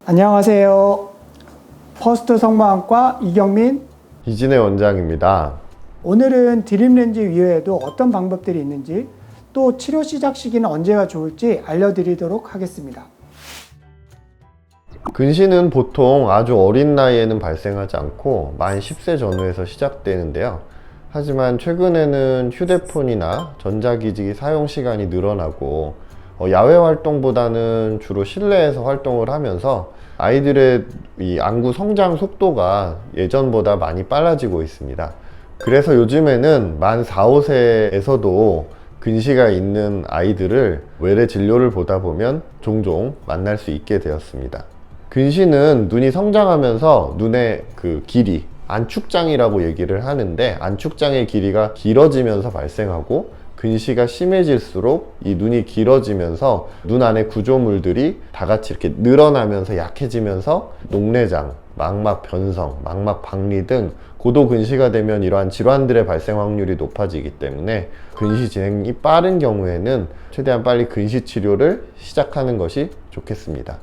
안녕하세요. 퍼스트 성모학과 이경민, 이진혜 원장입니다. 오늘은 드림렌즈 이외에도 어떤 방법들이 있는지, 또 치료 시작 시기는 언제가 좋을지 알려드리도록 하겠습니다. 근시는 보통 아주 어린 나이에는 발생하지 않고 만 10세 전후에서 시작되는데요. 하지만 최근에는 휴대폰이나 전자기기 사용 시간이 늘어나고 야외 활동보다는 주로 실내에서 활동을 하면서 아이들의 이 안구 성장 속도가 예전보다 많이 빨라지고 있습니다. 그래서 요즘에는 만 4, 5세에서도 근시가 있는 아이들을 외래 진료를 보다 보면 종종 만날 수 있게 되었습니다. 근시는 눈이 성장하면서 눈의 그 길이, 안축장이라고 얘기를 하는데, 안축장의 길이가 길어지면서 발생하고 근시가 심해질수록 이 눈이 길어지면서 눈 안의 구조물들이 다 같이 이렇게 늘어나면서 약해지면서 녹내장, 망막 변성, 망막 박리 등 고도 근시가 되면 이러한 질환들의 발생 확률이 높아지기 때문에 근시 진행이 빠른 경우에는 최대한 빨리 근시 치료를 시작하는 것이 좋겠습니다.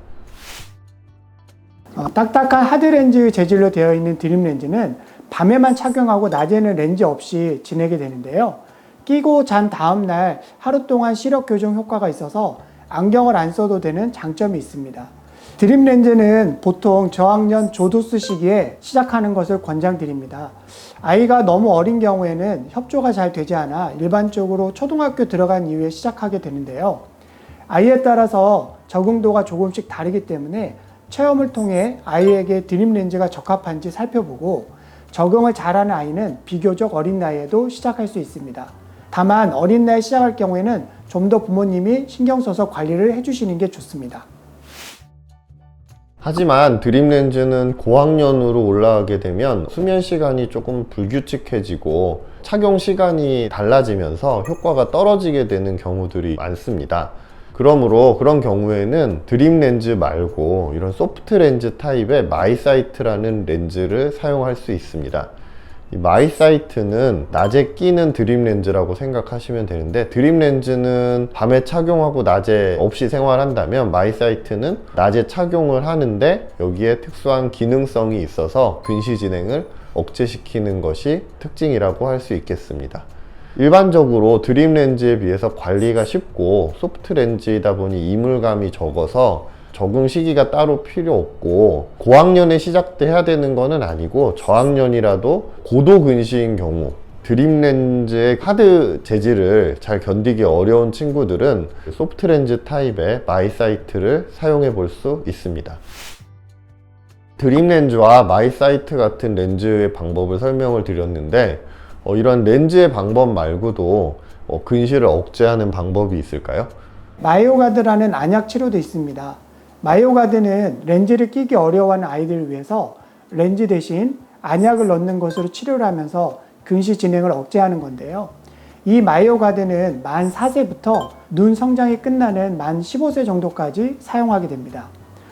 딱딱한 하드렌즈 재질로 되어 있는 드림렌즈는 밤에만 착용하고 낮에는 렌즈 없이 지내게 되는데요. 끼고 잔 다음날 하루 동안 시력 교정 효과가 있어서 안경을 안 써도 되는 장점이 있습니다. 드림렌즈는 보통 저학년 조도스 시기에 시작하는 것을 권장드립니다. 아이가 너무 어린 경우에는 협조가 잘 되지 않아 일반적으로 초등학교 들어간 이후에 시작하게 되는데요. 아이에 따라서 적응도가 조금씩 다르기 때문에 체험을 통해 아이에게 드림렌즈가 적합한지 살펴보고 적응을 잘하는 아이는 비교적 어린 나이에도 시작할 수 있습니다. 다만 어린 나이에 시작할 경우에는 좀 더 부모님이 신경 써서 관리를 해주시는 게 좋습니다. 하지만 드림렌즈는 고학년으로 올라가게 되면 수면 시간이 조금 불규칙해지고 착용 시간이 달라지면서 효과가 떨어지게 되는 경우들이 많습니다. 그러므로 그런 경우에는 드림렌즈 말고 이런 소프트 렌즈 타입의 마이사이트라는 렌즈를 사용할 수 있습니다. 이 마이사이트는 낮에 끼는 드림렌즈라고 생각하시면 되는데, 드림렌즈는 밤에 착용하고 낮에 없이 생활한다면 마이사이트는 낮에 착용을 하는데 여기에 특수한 기능성이 있어서 근시 진행을 억제시키는 것이 특징이라고 할 수 있겠습니다. 일반적으로 드림렌즈에 비해서 관리가 쉽고 소프트 렌즈이다 보니 이물감이 적어서 적응 시기가 따로 필요 없고, 고학년에 시작해야 되는 거는 아니고 저학년이라도 고도 근시인 경우 드림렌즈의 하드 재질을 잘 견디기 어려운 친구들은 소프트 렌즈 타입의 마이사이트를 사용해 볼 수 있습니다. 드림렌즈와 마이사이트 같은 렌즈의 방법을 설명을 드렸는데, 이런 렌즈의 방법 말고도 근시를 억제하는 방법이 있을까요? 마이오가드라는 안약 치료도 있습니다. 마이오가드는 렌즈를 끼기 어려워하는 아이들을 위해서 렌즈 대신 안약을 넣는 것으로 치료를 하면서 근시 진행을 억제하는 건데요. 이 마이오가드는 만 4세부터 눈 성장이 끝나는 만 15세 정도까지 사용하게 됩니다.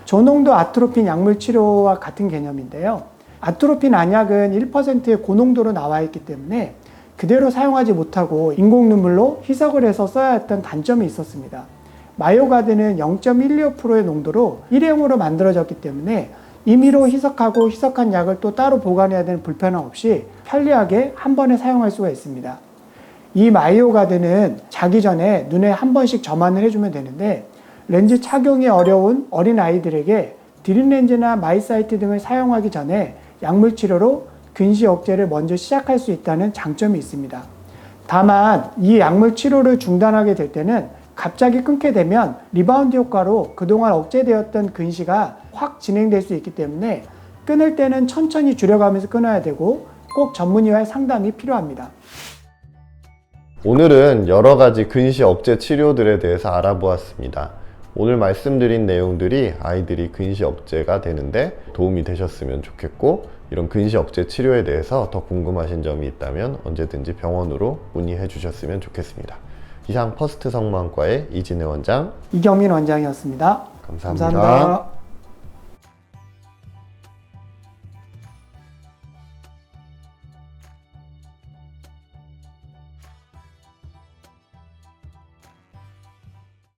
저농도 아트로핀 약물 치료와 같은 개념인데요. 아트로핀 안약은 1%의 고농도로 나와 있기 때문에 그대로 사용하지 못하고 인공 눈물로 희석을 해서 써야 했던 단점이 있었습니다. 마이오가드는 0.125%의 농도로 일회용으로 만들어졌기 때문에 임의로 희석하고 희석한 약을 또 따로 보관해야 되는 불편함 없이 편리하게 한 번에 사용할 수가 있습니다. 이 마이오가드는 자기 전에 눈에 한 번씩 점안을 해주면 되는데, 렌즈 착용이 어려운 어린 아이들에게 드림렌즈나 마이사이트 등을 사용하기 전에 약물 치료로 근시 억제를 먼저 시작할 수 있다는 장점이 있습니다. 다만 이 약물 치료를 중단하게 될 때는 갑자기 끊게 되면 리바운드 효과로 그동안 억제되었던 근시가 확 진행될 수 있기 때문에 끊을 때는 천천히 줄여가면서 끊어야 되고 꼭 전문의와의 상담이 필요합니다. 오늘은 여러 가지 근시 억제 치료들에 대해서 알아보았습니다. 오늘 말씀드린 내용들이 아이들이 근시 억제가 되는데 도움이 되셨으면 좋겠고, 이런 근시 억제 치료에 대해서 더 궁금하신 점이 있다면 언제든지 병원으로 문의해 주셨으면 좋겠습니다. 이상 퍼스트 성모학과의 이진혜 원장, 이경민 원장이었습니다. 감사합니다. 감사합니다.